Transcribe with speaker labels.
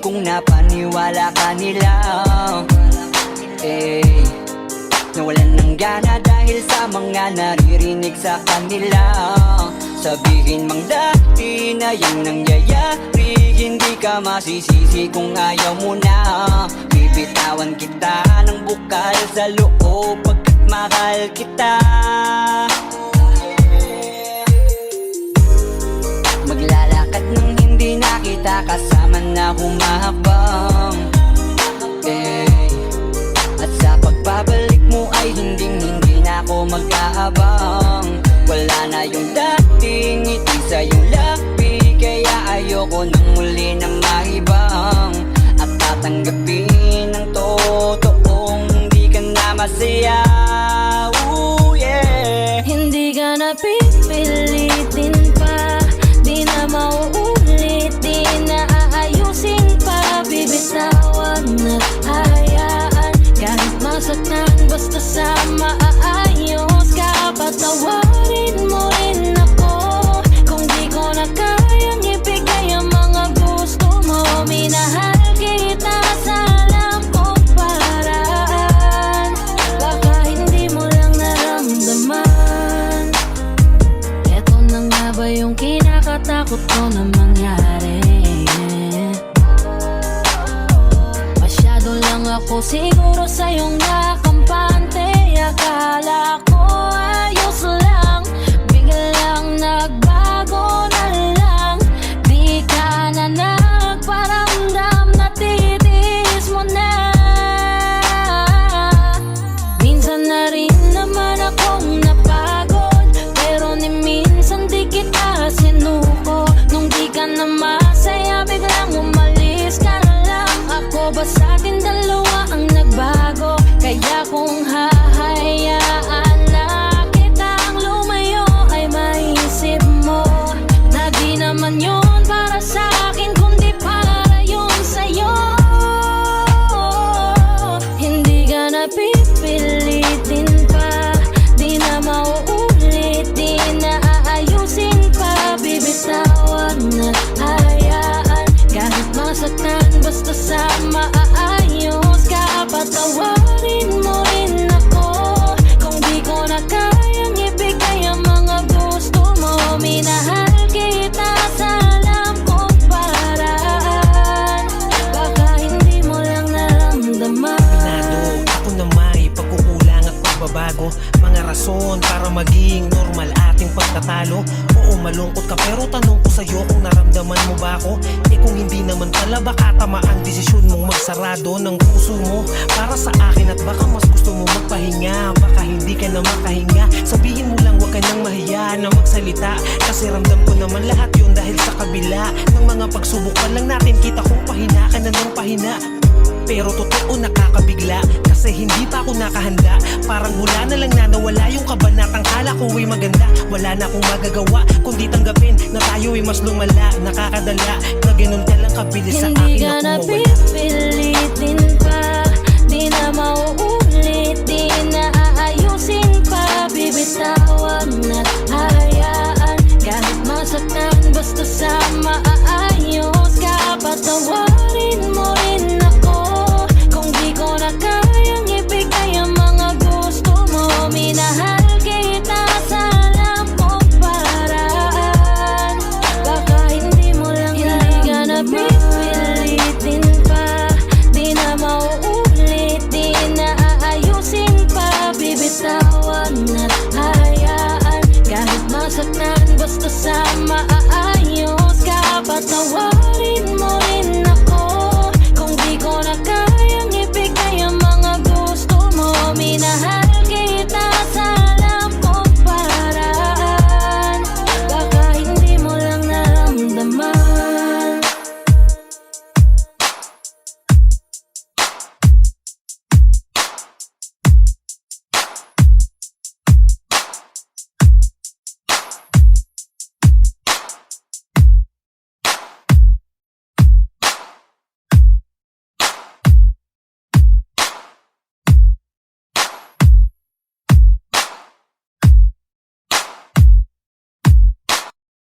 Speaker 1: kung napaniwala ka nila. Nawalan ng gana dahil sa mga naririnig sa kanila. Sabihin mang dati na yung nangyayari, hindi ka masisisi kung ayaw mo na. Bibitawan kita ng bukal sa loob pagkat mahal kita. Maglalakad nang hindi nakita kasama na humahabang. At sa pagbabalik mo ay hindi na ako mag-aabang. Wala na yung dating ngiti sa iyong labi, kaya ayoko nang muli na maibang. At tatanggapin ng totoong di ka na masaya. Ooh, yeah.
Speaker 2: Hindi ka na pipilitin pa, di na mauulit, di na aayusin pa. Bibitawan at hayaan, kahit masaktan basta sa maayos ka. Patawarin mo rin ako kung di ko na kayang ibigay ang mga gusto mo. Minahal kita sa alam kong paraan, baka hindi mo lang naramdaman. Eto na nga ba yung kinakatakot ko na mangyari? Masyado lang ako siguro sa iyong nakampante. Akala ko ayos lang, biglang nagbago na lang. Di ka na nagparamdam, natitiis mo na. Minsan na rin naman akong napagod, pero ni minsan di kita sinuko. Nung di ka na masaya, biglang umalis ka na lang. Ako ba sa atin dalawa ang nagbago? Kaya kung hahayaan na kitang lumayo, ay maisip mo na di naman yun para sa akin, kundi para yun sa'yo. Hindi ka na pipilitin pa, di na mauulit, di na aayusin pa. Bibitawan at hayaan, kahit masaktan basta sa maayos ka. Patawarin mo rin ako kung di ko na kayang ibigay ang mga gusto mo. Minahal kita sa alam kong paraan, baka hindi mo lang naramdaman.
Speaker 3: Minado ako na may pagkukulang at pagbabago, mga rason para maging normal ating pagtatalo. Oo, malungkot ka pero tanong ko sa'yo kung naramdaman mo ba ako? Kung hindi naman pala, baka tama ang desisyon mong magsarado ng puso mo para sa akin. At baka mas gusto mo magpahinga, baka hindi ka na makahinga. Sabihin mo lang wag ka nang mahiya na magsalita, kasi ramdam ko naman lahat yun dahil sa kabila ng mga pagsubok pa lang natin. Kita kong pahina ka na ng pahina, pero totoo nakakabigla, kasi hindi pa ako nakahanda. Parang hula na lang na nawala yung kabanatang kala ko ay maganda. Wala na akong magagawa kundi tanggapin na tayo ay mas lumala. Nakakadala na ganun ka lang kabilis sa akin
Speaker 2: Hindi ka
Speaker 3: na
Speaker 2: na
Speaker 3: kumawala.